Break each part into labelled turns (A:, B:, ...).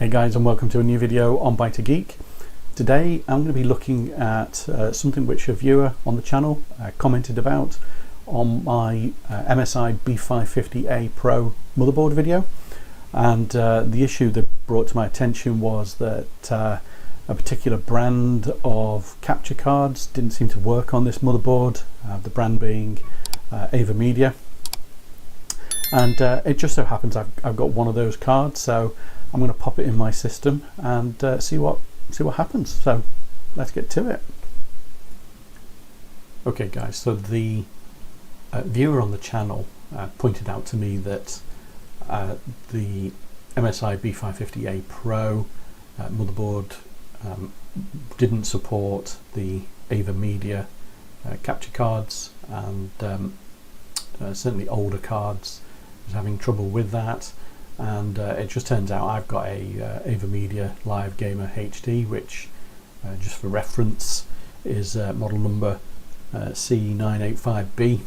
A: Hey guys, and welcome to a new video on Byte a Geek. Today I'm going to be looking at something which a viewer on the channel commented about on my MSI B550-A PRO motherboard video, and the issue that brought to my attention was that a particular brand of capture cards didn't seem to work on this motherboard, the brand being AverMedia. And it just so happens I've got one of those cards, so I'm going to pop it in my system and see what happens. So let's get to it. Okay guys, so the viewer on the channel pointed out to me that the MSI B550-A PRO motherboard didn't support the AverMedia capture cards, and certainly older cards was having trouble with that. And it just turns out I've got a AverMedia Live Gamer HD, which just for reference is model number C985B,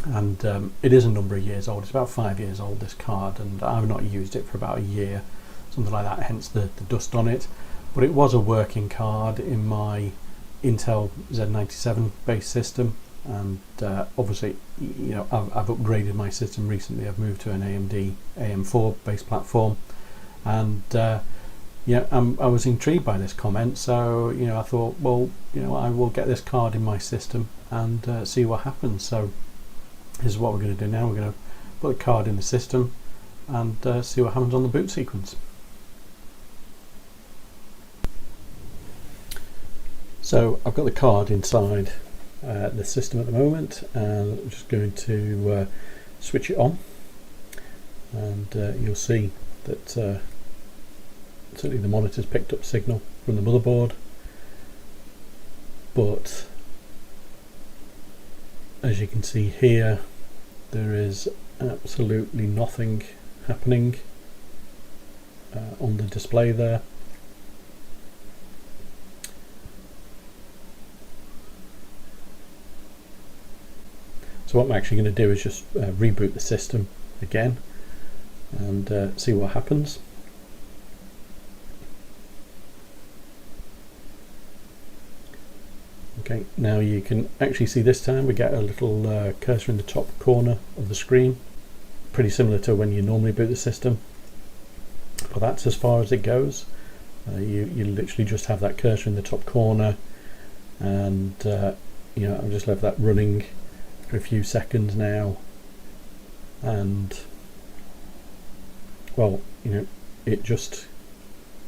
A: and it is a number of years old. It's about 5 years old, this card, and I've not used it for about a year, something like that, hence the dust on it. But it was a working card in my Intel Z97 base system, and obviously, you know, I've upgraded my system recently. I've moved to an AMD AM4 base platform, and yeah, I was intrigued by this comment, so you know, I thought, well, you know, I will get this card in my system and see what happens. So this is what we're going to do now. We're going to put the card in the system and see what happens on the boot sequence. So I've got the card inside the system at the moment, and I'm just going to switch it on, and you'll see that certainly the monitor's picked up signal from the motherboard, but as you can see here, there is absolutely nothing happening on the display there. So what I'm actually going to do is just reboot the system again and see what happens. Okay, now you can actually see this time we get a little cursor in the top corner of the screen, pretty similar to when you normally boot the system, but that's as far as it goes. You literally just have that cursor in the top corner, and you know, I've just left that running for a few seconds now, and well, you know, it just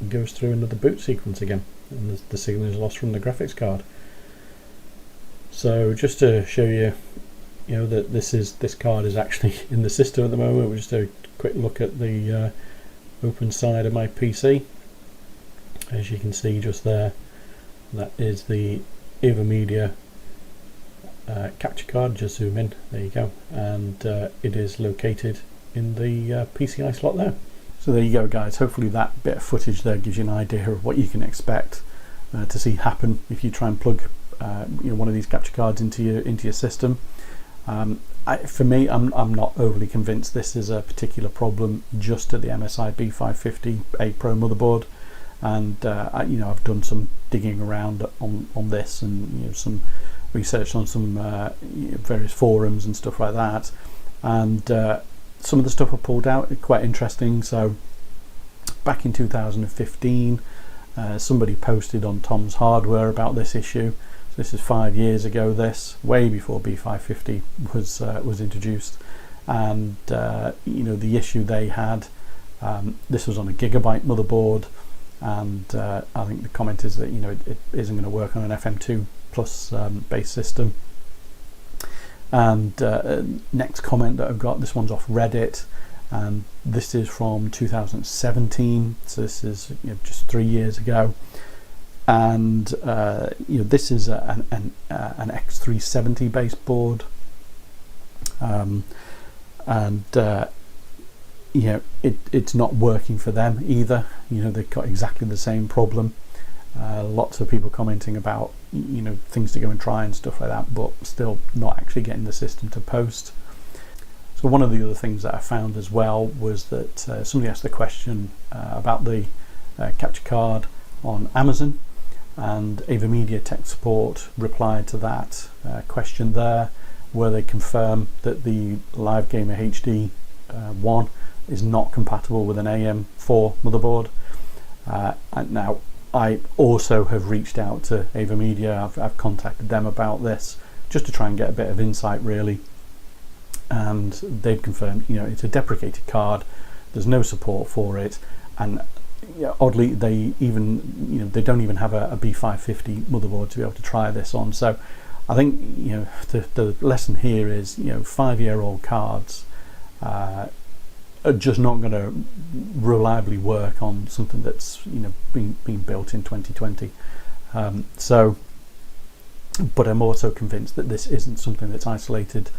A: goes through another boot sequence again, and the signal is lost from the graphics card. So just to show you, you know, that this card is actually in the system at the moment, we'll just do a quick look at the open side of my PC. As you can see just there, that is the AverMedia capture card. Just zoom in, there you go, and it is located in the PCI slot there. So there you go guys, hopefully that bit of footage there gives you an idea of what you can expect to see happen if you try and plug you know, one of these capture cards into your system. For me, I'm not overly convinced this is a particular problem just at the MSI B550-A PRO motherboard, and you know, I've done some digging around on this, and you know, some research on some various forums and stuff like that, and some of the stuff I pulled out is quite interesting. So back in 2015 somebody posted on Tom's Hardware about this issue. So this is 5 years ago, this way before B550 was introduced, and you know, the issue they had, this was on a gigabyte motherboard, and I think the comment is that, you know, it isn't going to work on an FM2 plus base system. And next comment that I've got, this one's off Reddit, and this is from 2017, so this is, you know, just 3 years ago, and you know, this is an X370 base board, and you know, it's not working for them either. You know, they've got exactly the same problem. Lots of people commenting about, you know, things to go and try and stuff like that, but still not actually getting the system to post. So one of the other things that I found as well was that somebody asked the question about the capture card on Amazon, and AverMedia Tech Support replied to that question there, where they confirm that the Live Gamer HD 1 is not compatible with an AM4 motherboard. And now I also have reached out to AverMedia. I've contacted them about this just to try and get a bit of insight really, and they've confirmed, you know, it's a deprecated card, there's no support for it, and oddly they even, you know, they don't even have a B550 motherboard to be able to try this on. So I think, you know, the lesson here is, you know, 5-year-old cards are just not going to reliably work on something that's, you know, being built in 2020. But I'm also convinced that this isn't something that's isolated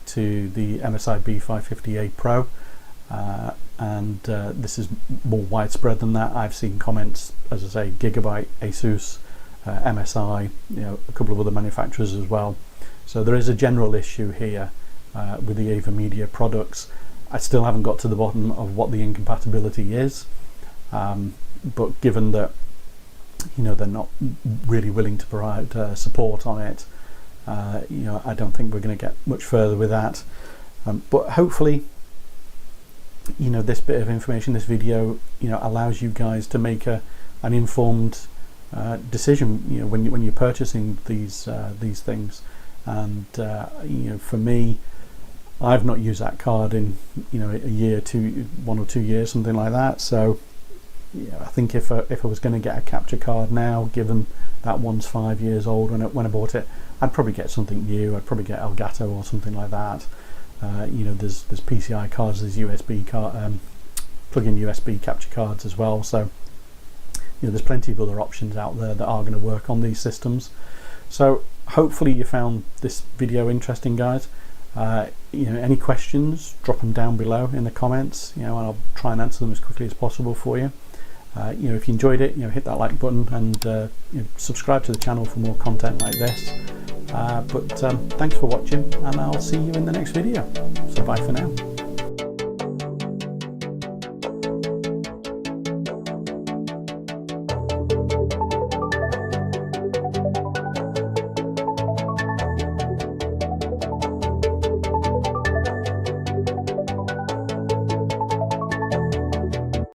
A: to the MSI B550-A PRO, and this is more widespread than that. I've seen comments, as I say, Gigabyte, Asus, MSI, you know, a couple of other manufacturers as well. So there is a general issue here with the AverMedia products. I still haven't got to the bottom of what the incompatibility is, but given that, you know, they're not really willing to provide support on it, you know, I don't think we're going to get much further with that. But hopefully, you know, this bit of information, this video, you know, allows you guys to make an informed decision, you know, when you're purchasing these things. And you know, for me, I've not used that card in, you know, a year, 1 or 2 years, something like that. So yeah, I think if I was going to get a capture card now, given that one's 5 years old when I bought it, I'd probably get something new. I'd probably get Elgato or something like that. You know, there's PCI cards, there's USB plug-in USB capture cards as well. So you know, there's plenty of other options out there that are going to work on these systems. So hopefully you found this video interesting, guys. You know, any questions, drop them down below in the comments, you know, and I'll try and answer them as quickly as possible for you. You know, if you enjoyed it, you know, hit that like button, and you know, subscribe to the channel for more content like this. But thanks for watching, and I'll see you in the next video. So bye for now.